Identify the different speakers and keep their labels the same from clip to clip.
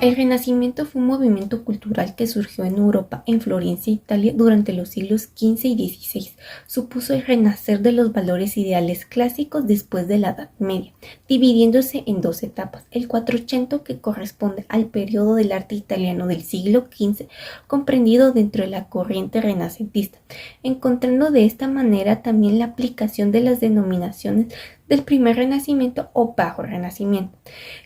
Speaker 1: El Renacimiento fue un movimiento cultural que surgió en Europa, en Florencia, Italia, durante los siglos XV y XVI. Supuso el renacer de los valores ideales clásicos después de la Edad Media, dividiéndose en dos etapas. El Quattrocento, que corresponde al periodo del arte italiano del siglo XV, comprendido dentro de la corriente renacentista, encontrando de esta manera también la aplicación de las denominaciones del primer renacimiento o bajo renacimiento,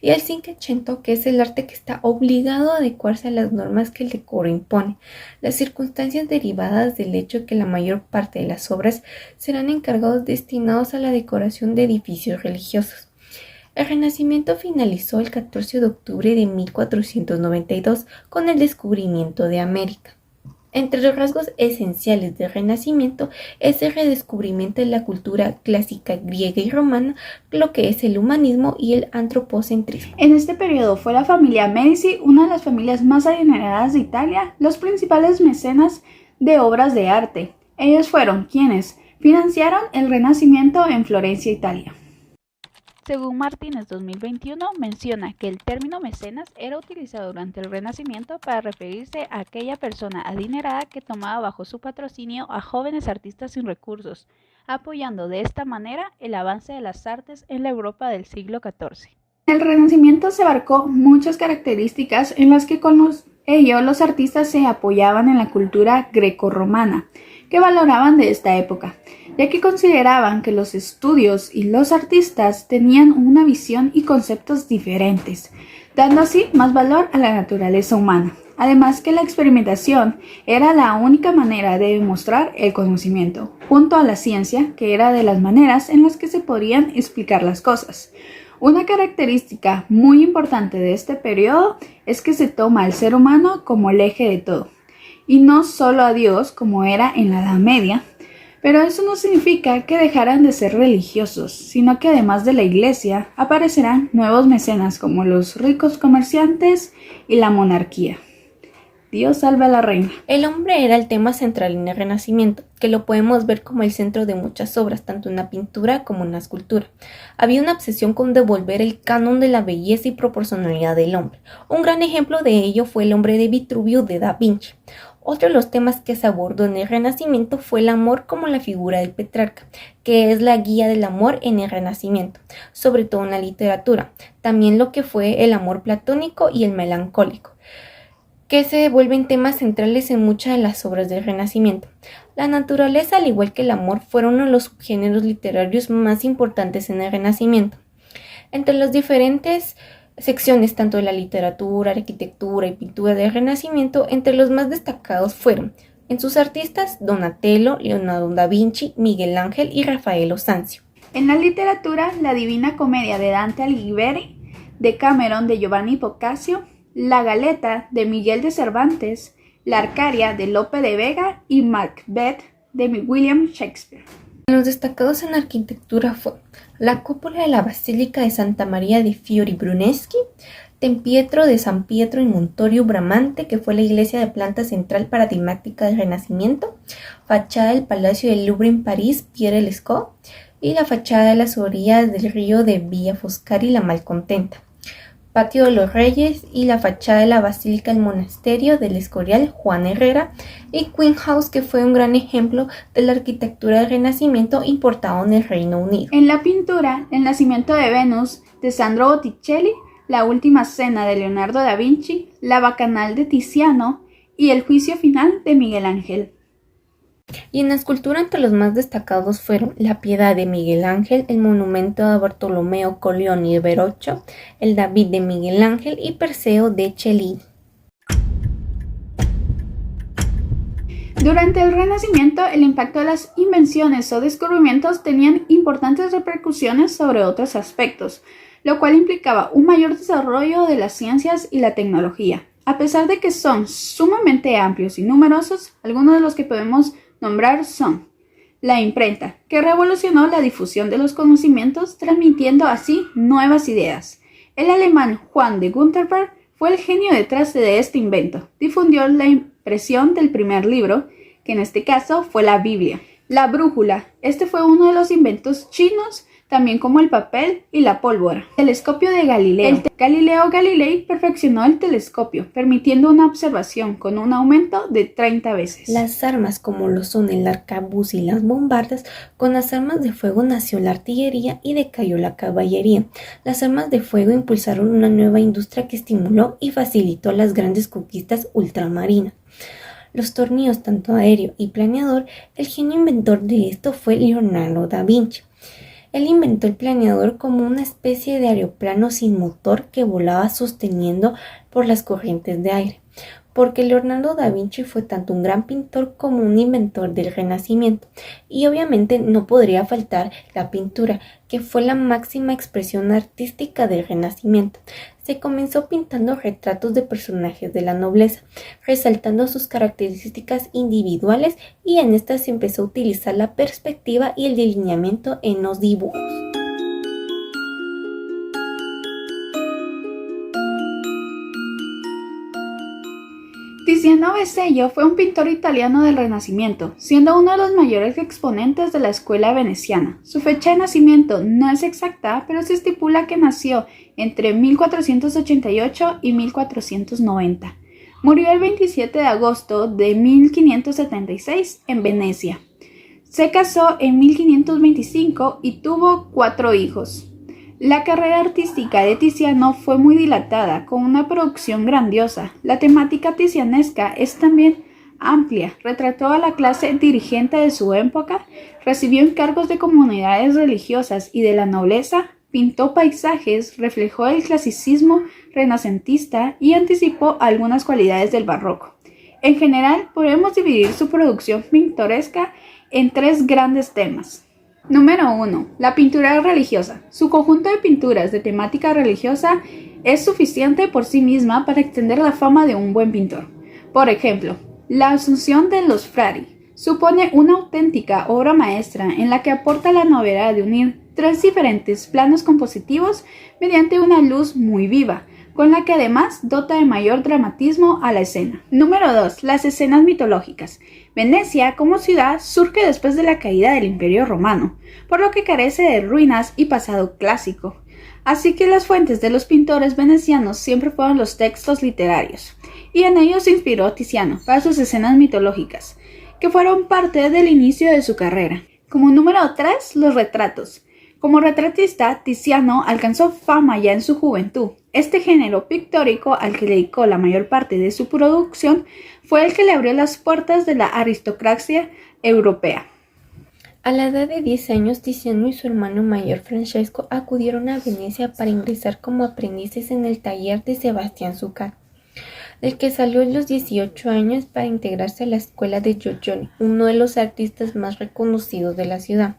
Speaker 1: y el Cinquecento, que es el arte que está obligado a adecuarse a las normas que el decoro impone, las circunstancias derivadas del hecho de que la mayor parte de las obras serán encargados destinados a la decoración de edificios religiosos. El Renacimiento finalizó el 14 de octubre de 1492 con el descubrimiento de América. Entre los rasgos esenciales del Renacimiento es el redescubrimiento de la cultura clásica griega y romana, lo que es el humanismo y el antropocentrismo.
Speaker 2: En este periodo fue la familia Medici una de las familias más adineradas de Italia, los principales mecenas de obras de arte. Ellos fueron quienes financiaron el Renacimiento en Florencia, Italia.
Speaker 3: Según Martínez 2021, menciona que el término mecenas era utilizado durante el Renacimiento para referirse a aquella persona adinerada que tomaba bajo su patrocinio a jóvenes artistas sin recursos, apoyando de esta manera el avance de las artes en la Europa del siglo XIV.
Speaker 2: En el Renacimiento se abarcó muchas características en las que con ello los artistas se apoyaban en la cultura grecorromana, que valoraban de esta época, ya que consideraban que los estudios y los artistas tenían una visión y conceptos diferentes, dando así más valor a la naturaleza humana. Además que la experimentación era la única manera de demostrar el conocimiento, junto a la ciencia, que era de las maneras en las que se podían explicar las cosas. Una característica muy importante de este periodo es que se toma al ser humano como el eje de todo, y no solo a Dios como era en la Edad Media, pero eso no significa que dejaran de ser religiosos, sino que además de la iglesia aparecerán nuevos mecenas como los ricos comerciantes y la monarquía. Dios salve a la reina.
Speaker 1: El hombre era el tema central en el Renacimiento, que lo podemos ver como el centro de muchas obras, tanto en la pintura como en la escultura. Había una obsesión con devolver el canon de la belleza y proporcionalidad del hombre. Un gran ejemplo de ello fue El hombre de Vitruvio de Da Vinci. Otro de los temas que se abordó en el Renacimiento fue el amor como la figura del Petrarca, que es la guía del amor en el Renacimiento, sobre todo en la literatura. También lo que fue el amor platónico y el melancólico, que se vuelven temas centrales en muchas de las obras del Renacimiento. La naturaleza, al igual que el amor, fueron uno de los subgéneros literarios más importantes en el Renacimiento. Entre las diferentes secciones tanto de la literatura, arquitectura y pintura del Renacimiento, entre los más destacados fueron, en sus artistas, Donatello, Leonardo da Vinci, Miguel Ángel y Rafael Sanzio.
Speaker 2: En la literatura, la Divina Comedia de Dante Alighieri, Decameron de Giovanni Boccaccio, La Galeta de Miguel de Cervantes, La Arcadia de Lope de Vega y Macbeth de William Shakespeare.
Speaker 1: Los destacados en arquitectura fueron la cúpula de la Basílica de Santa María de Fiori Brunelleschi, Tempietro de San Pietro in Montorio Bramante, que fue la iglesia de planta central paradigmática del Renacimiento, fachada del Palacio del Louvre en París, Pierre Lescot, y la fachada de las orillas del río de Villa Foscari, la Malcontenta, Patio de los Reyes y la fachada de la Basílica del Monasterio del Escorial, Juan Herrera, y Queen House, que fue un gran ejemplo de la arquitectura del Renacimiento importado en el Reino Unido.
Speaker 2: En la pintura, El nacimiento de Venus de Sandro Botticelli, La última cena de Leonardo da Vinci, La bacanal de Tiziano y El juicio final de Miguel Ángel.
Speaker 1: Y en la escultura entre los más destacados fueron La Piedad de Miguel Ángel, el monumento de Bartolomeo Colleoni de Verrocchio, el David de Miguel Ángel y Perseo de Cellini.
Speaker 2: Durante el Renacimiento, el impacto de las invenciones o descubrimientos tenían importantes repercusiones sobre otros aspectos, lo cual implicaba un mayor desarrollo de las ciencias y la tecnología. A pesar de que son sumamente amplios y numerosos, algunos de los que podemos nombrar son la imprenta, que revolucionó la difusión de los conocimientos, transmitiendo así nuevas ideas. El alemán Juan de Gutenberg fue el genio detrás de este invento. Difundió la impresión del primer libro, que en este caso fue la Biblia. La brújula, este fue uno de los inventos chinos también como el papel y la pólvora. Telescopio de Galileo. Galileo Galilei perfeccionó el telescopio, permitiendo una observación con un aumento de 30 veces.
Speaker 1: Las armas como lo son el arcabuz y las bombardas, con las armas de fuego nació la artillería y decayó la caballería. Las armas de fuego impulsaron una nueva industria que estimuló y facilitó las grandes conquistas ultramarinas. Los tornillos tanto aéreo y planeador, el genio inventor de esto fue Leonardo da Vinci. Él inventó el planeador como una especie de aeroplano sin motor que volaba sosteniendo por las corrientes de aire, porque Leonardo da Vinci fue tanto un gran pintor como un inventor del Renacimiento, y obviamente no podría faltar la pintura, que fue la máxima expresión artística del Renacimiento. Se comenzó pintando retratos de personajes de la nobleza, resaltando sus características individuales, y en estas se empezó a utilizar la perspectiva y el delineamiento en los dibujos.
Speaker 2: Tiziano Vecellio fue un pintor italiano del Renacimiento, siendo uno de los mayores exponentes de la escuela veneciana. Su fecha de nacimiento no es exacta, pero se estipula que nació entre 1488 y 1490. Murió el 27 de agosto de 1576 en Venecia. Se casó en 1525 y tuvo 4 hijos. La carrera artística de Tiziano fue muy dilatada, con una producción grandiosa. La temática tizianesca es también amplia. Retrató a la clase dirigente de su época, recibió encargos de comunidades religiosas y de la nobleza, pintó paisajes, reflejó el clasicismo renacentista y anticipó algunas cualidades del barroco. En general, podemos dividir su producción pintoresca en 3 grandes temas. Número 1. La pintura religiosa. Su conjunto de pinturas de temática religiosa es suficiente por sí misma para extender la fama de un buen pintor. Por ejemplo, la Asunción de los Frari supone una auténtica obra maestra en la que aporta la novedad de unir 3 diferentes planos compositivos mediante una luz muy viva, con la que además dota de mayor dramatismo a la escena. Número 2. Las escenas mitológicas. Venecia, como ciudad, surge después de la caída del Imperio Romano, por lo que carece de ruinas y pasado clásico. Así que las fuentes de los pintores venecianos siempre fueron los textos literarios, y en ellos se inspiró Tiziano para sus escenas mitológicas, que fueron parte del inicio de su carrera. Como número 3, los retratos. Como retratista, Tiziano alcanzó fama ya en su juventud. Este género pictórico, al que dedicó la mayor parte de su producción, fue el que le abrió las puertas de la aristocracia europea.
Speaker 1: A la edad de 10 años, Tiziano y su hermano mayor Francesco acudieron a Venecia para ingresar como aprendices en el taller de Sebastián Zuccaro, del que salió a los 18 años para integrarse a la escuela de Giorgione, uno de los artistas más reconocidos de la ciudad.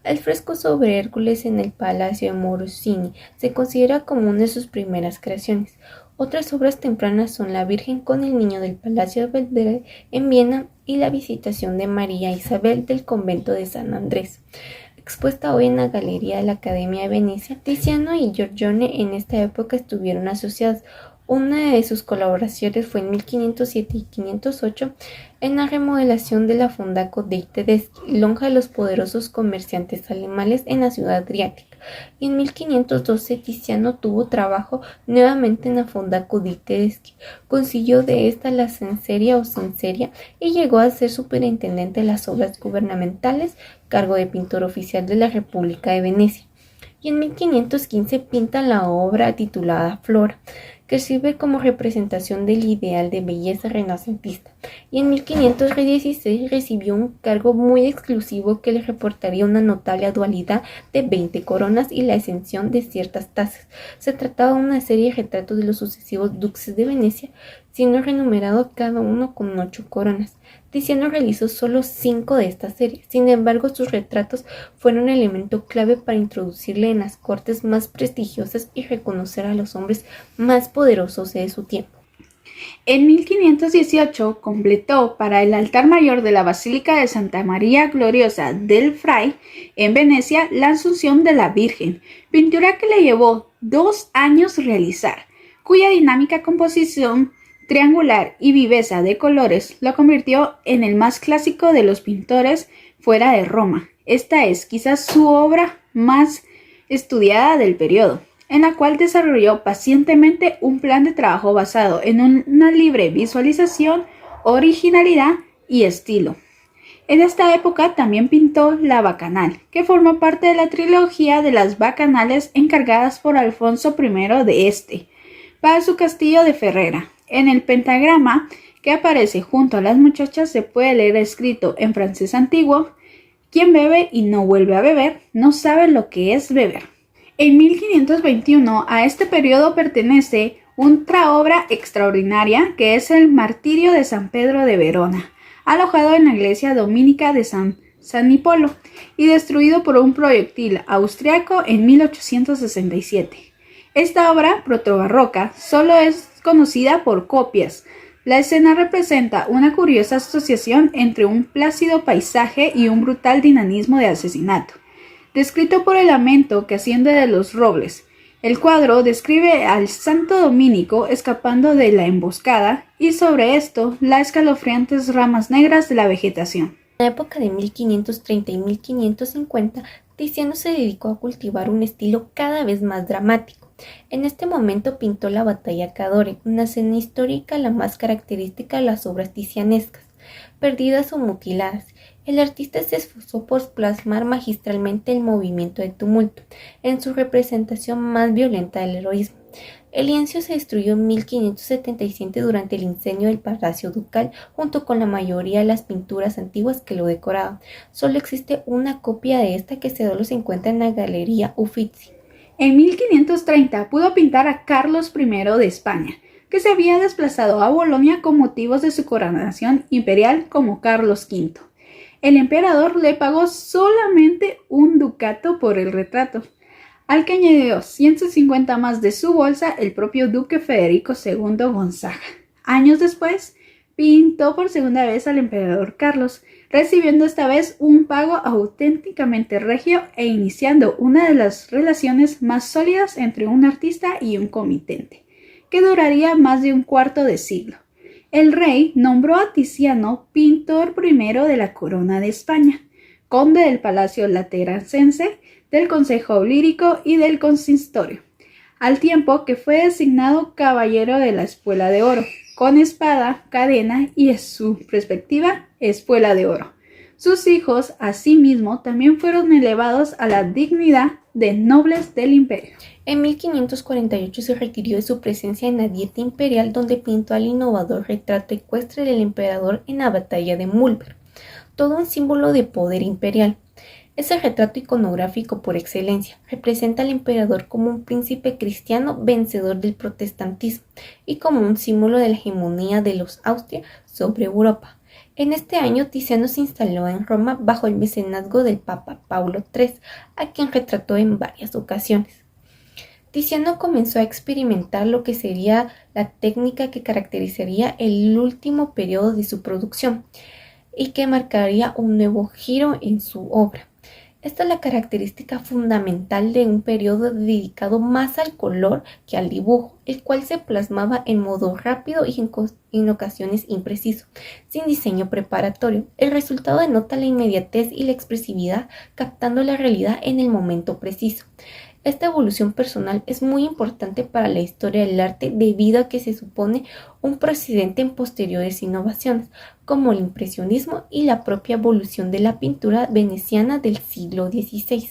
Speaker 1: El fresco sobre Hércules en el Palacio de Morosini se considera como una de sus primeras creaciones. Otras obras tempranas son La Virgen con el Niño del Palacio de Belvedere en Viena y La Visitación de María Isabel del convento de San Andrés, expuesta hoy en la Galería de la Academia de Venecia. Tiziano y Giorgione en esta época estuvieron asociados. Una de sus colaboraciones fue en 1507 y 1508 en la remodelación de la Fondaco dei Tedeschi, lonja de los poderosos comerciantes alemanes en la ciudad adriática, y en 1512 Tiziano tuvo trabajo nuevamente en la Fondaco dei Tedeschi, consiguió de esta la censería o censeria y llegó a ser superintendente de las obras gubernamentales, cargo de pintor oficial de la República de Venecia. Y en 1515 pinta la obra titulada Flora, que sirve como representación del ideal de belleza renacentista, y en 1516 recibió un cargo muy exclusivo que le reportaría una notable dualidad de 20 coronas y la exención de ciertas tasas. Se trataba de una serie de retratos de los sucesivos duques de Venecia, siendo renumerado cada uno con 8 coronas. Tiziano realizó solo 5 de esta serie, sin embargo sus retratos fueron un elemento clave para introducirle en las cortes más prestigiosas y reconocer a los hombres más poderosos de su tiempo.
Speaker 2: En 1518 completó para el altar mayor de la Basílica de Santa María Gloriosa del Fray en Venecia la Asunción de la Virgen, pintura que le llevó 2 años realizar, cuya dinámica composición triangular y viveza de colores lo convirtió en el más clásico de los pintores fuera de Roma. Esta es quizás su obra más estudiada del periodo, en la cual desarrolló pacientemente un plan de trabajo basado en una libre visualización, originalidad y estilo. En esta época también pintó la Bacanal, que formó parte de la trilogía de las Bacanales encargadas por Alfonso I de Este, para su castillo de Ferrera. En el pentagrama que aparece junto a las muchachas se puede leer escrito en francés antiguo: quien bebe y no vuelve a beber, no sabe lo que es beber. En 1521 a este periodo pertenece otra obra extraordinaria que es el Martirio de San Pedro de Verona, alojado en la iglesia dominica de San Nipolo y destruido por un proyectil austriaco en 1867. Esta obra protobarroca solo es conocida por copias. La escena representa una curiosa asociación entre un plácido paisaje y un brutal dinamismo de asesinato, descrito por el lamento que asciende de los robles. El cuadro describe al santo dominico escapando de la emboscada y sobre esto las escalofriantes ramas negras de la vegetación.
Speaker 1: En la época de 1530 y 1550, Tiziano se dedicó a cultivar un estilo cada vez más dramático. En este momento pintó la batalla Cadore, una escena histórica la más característica de las obras tizianescas, perdidas o mutiladas. El artista se esforzó por plasmar magistralmente el movimiento de tumulto, en su representación más violenta del heroísmo. El lienzo se destruyó en 1577 durante el incendio del Palacio Ducal, junto con la mayoría de las pinturas antiguas que lo decoraban. Solo existe una copia de esta que solo se encuentra en la Galería Uffizi.
Speaker 2: En 1530 pudo pintar a Carlos I de España, que se había desplazado a Bolonia con motivos de su coronación imperial como Carlos V. El emperador le pagó solamente un ducato por el retrato, al que añadió 150 más de su bolsa el propio duque Federico II Gonzaga. Años después, pintó por segunda vez al emperador Carlos, recibiendo esta vez un pago auténticamente regio e iniciando una de las relaciones más sólidas entre un artista y un comitente, que duraría más de un cuarto de siglo. El rey nombró a Tiziano pintor primero de la corona de España, conde del Palacio Lateranense, del Consejo Lírico y del Consistorio, al tiempo que fue designado caballero de la Espuela de Oro, con espada, cadena y su respectiva Espuela de Oro. Sus hijos, asimismo, también fueron elevados a la dignidad de nobles del imperio.
Speaker 1: En 1548 se retiró de su presencia en la Dieta Imperial, donde pintó al innovador retrato ecuestre del emperador en la batalla de Mulberg, todo un símbolo de poder imperial. Es el retrato iconográfico por excelencia. Representa al emperador como un príncipe cristiano vencedor del protestantismo y como un símbolo de la hegemonía de los Austria sobre Europa. En este año, Tiziano se instaló en Roma bajo el mecenazgo del Papa Paulo III, a quien retrató en varias ocasiones. Tiziano comenzó a experimentar lo que sería la técnica que caracterizaría el último periodo de su producción y que marcaría un nuevo giro en su obra. Esta es la característica fundamental de un periodo dedicado más al color que al dibujo, el cual se plasmaba en modo rápido y en ocasiones impreciso, sin diseño preparatorio. El resultado denota la inmediatez y la expresividad, captando la realidad en el momento preciso. Esta evolución personal es muy importante para la historia del arte debido a que se supone un precedente en posteriores innovaciones, como el impresionismo y la propia evolución de la pintura veneciana del siglo XVI.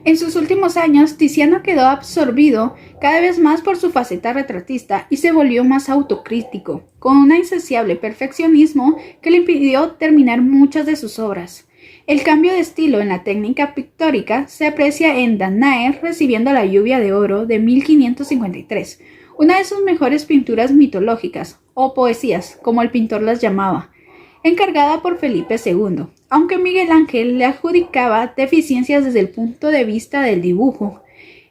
Speaker 2: En sus últimos años, Tiziano quedó absorbido cada vez más por su faceta retratista y se volvió más autocrítico, con un insaciable perfeccionismo que le impidió terminar muchas de sus obras. El cambio de estilo en la técnica pictórica se aprecia en Danae recibiendo la lluvia de oro de 1553, una de sus mejores pinturas mitológicas, o poesías, como el pintor las llamaba, encargada por Felipe II, aunque Miguel Ángel le adjudicaba deficiencias desde el punto de vista del dibujo.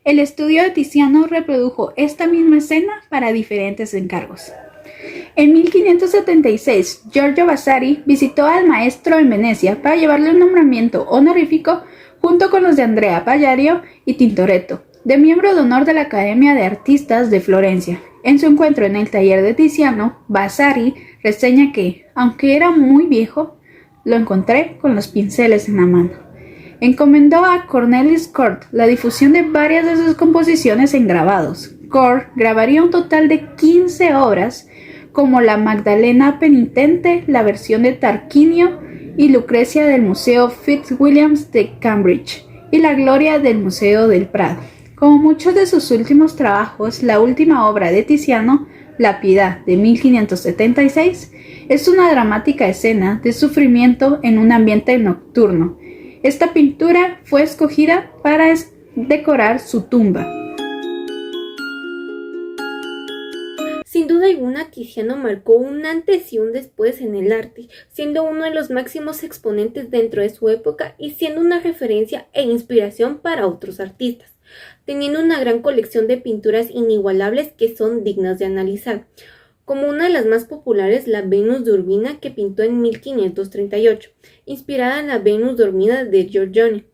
Speaker 2: El estudio de Tiziano reprodujo esta misma escena para diferentes encargos. En 1576, Giorgio Vasari visitó al maestro en Venecia para llevarle un nombramiento honorífico junto con los de Andrea Palladio y Tintoretto, de miembro de honor de la Academia de Artistas de Florencia. En su encuentro en el taller de Tiziano, Vasari reseña que, aunque era muy viejo, lo encontré con los pinceles en la mano. Encomendó a Cornelis Cort la difusión de varias de sus composiciones en grabados. Cort grabaría un total de 15 obras, como la Magdalena Penitente, la versión de Tarquinio y Lucrecia del Museo Fitzwilliams de Cambridge y la Gloria del Museo del Prado. Como muchos de sus últimos trabajos, la última obra de Tiziano, La Piedad, de 1576, es una dramática escena de sufrimiento en un ambiente nocturno. Esta pintura fue escogida para decorar su tumba.
Speaker 1: Sin duda alguna, Tiziano marcó un antes y un después en el arte, siendo uno de los máximos exponentes dentro de su época y siendo una referencia e inspiración para otros artistas, teniendo una gran colección de pinturas inigualables que son dignas de analizar, como una de las más populares, la Venus de Urbina, que pintó en 1538, inspirada en la Venus dormida de Giorgione,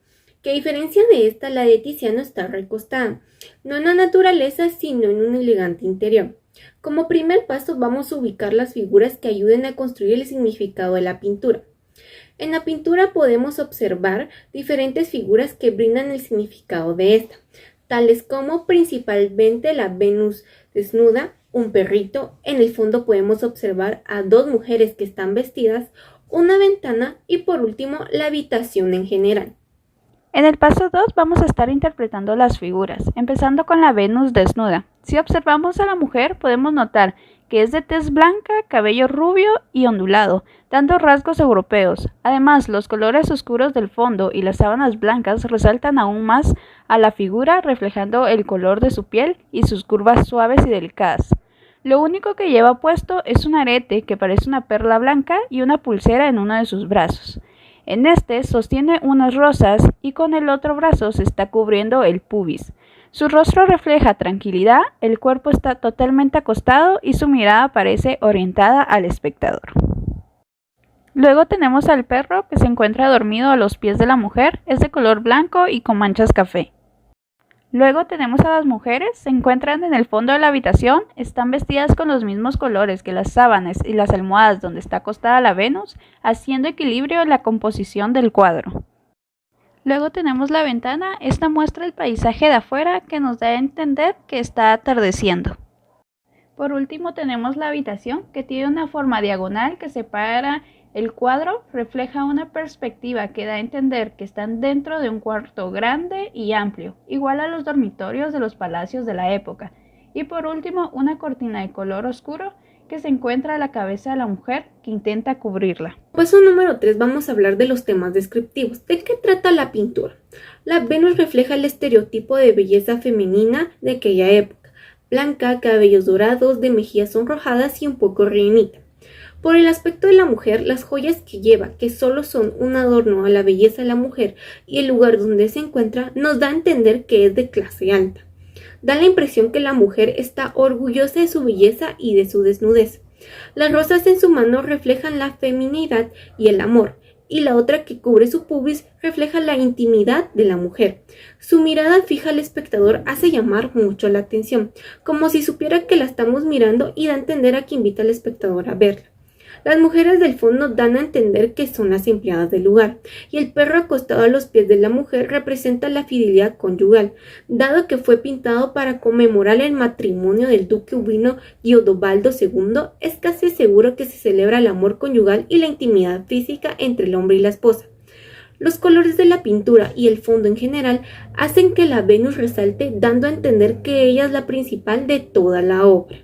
Speaker 1: que a diferencia de esta, la de Tiziano está recostada, no en la naturaleza, sino en un elegante interior. Como primer paso vamos a ubicar las figuras que ayuden a construir el significado de la pintura. En la pintura podemos observar diferentes figuras que brindan el significado de esta, tales como principalmente la Venus desnuda, un perrito, en el fondo podemos observar a dos mujeres que están vestidas, una ventana y por último la habitación en general.
Speaker 3: En el paso 2 vamos a estar interpretando las figuras, empezando con la Venus desnuda. Si observamos a la mujer podemos notar que es de tez blanca, cabello rubio y ondulado, dando rasgos europeos. Además, los colores oscuros del fondo y las sábanas blancas resaltan aún más a la figura, reflejando el color de su piel y sus curvas suaves y delicadas. Lo único que lleva puesto es un arete que parece una perla blanca y una pulsera en uno de sus brazos. En este sostiene unas rosas y con el otro brazo se está cubriendo el pubis. Su rostro refleja tranquilidad, el cuerpo está totalmente acostado y su mirada parece orientada al espectador. Luego tenemos al perro que se encuentra dormido a los pies de la mujer, es de color blanco y con manchas café. Luego tenemos a las mujeres, se encuentran en el fondo de la habitación, están vestidas con los mismos colores que las sábanas y las almohadas donde está acostada la Venus, haciendo equilibrio en la composición del cuadro. Luego tenemos la ventana, esta muestra el paisaje de afuera que nos da a entender que está atardeciendo. Por último tenemos la habitación que tiene una forma diagonal que separa el cuadro, refleja una perspectiva que da a entender que están dentro de un cuarto grande y amplio, igual a los dormitorios de los palacios de la época. Y por último una cortina de color oscuro que se encuentra a la cabeza de la mujer que intenta cubrirla.
Speaker 1: Paso número 3 vamos a hablar de los temas descriptivos. ¿De qué trata la pintura? La Venus refleja el estereotipo de belleza femenina de aquella época, blanca, cabellos dorados, de mejillas sonrojadas y un poco rellenita. Por el aspecto de la mujer, las joyas que lleva, que solo son un adorno a la belleza de la mujer y el lugar donde se encuentra, nos da a entender que es de clase alta. Da la impresión que la mujer está orgullosa de su belleza y de su desnudez. Las rosas en su mano reflejan la feminidad y el amor, y la otra que cubre su pubis refleja la intimidad de la mujer. Su mirada fija al espectador hace llamar mucho la atención, como si supiera que la estamos mirando y da a entender a que invita al espectador a verla. Las mujeres del fondo dan a entender que son las empleadas del lugar, y el perro acostado a los pies de la mujer representa la fidelidad conyugal, dado que fue pintado para conmemorar el matrimonio del duque Urbino Guidobaldo II, es casi seguro que se celebra el amor conyugal y la intimidad física entre el hombre y la esposa. Los colores de la pintura y el fondo en general hacen que la Venus resalte, dando a entender que ella es la principal de toda la obra.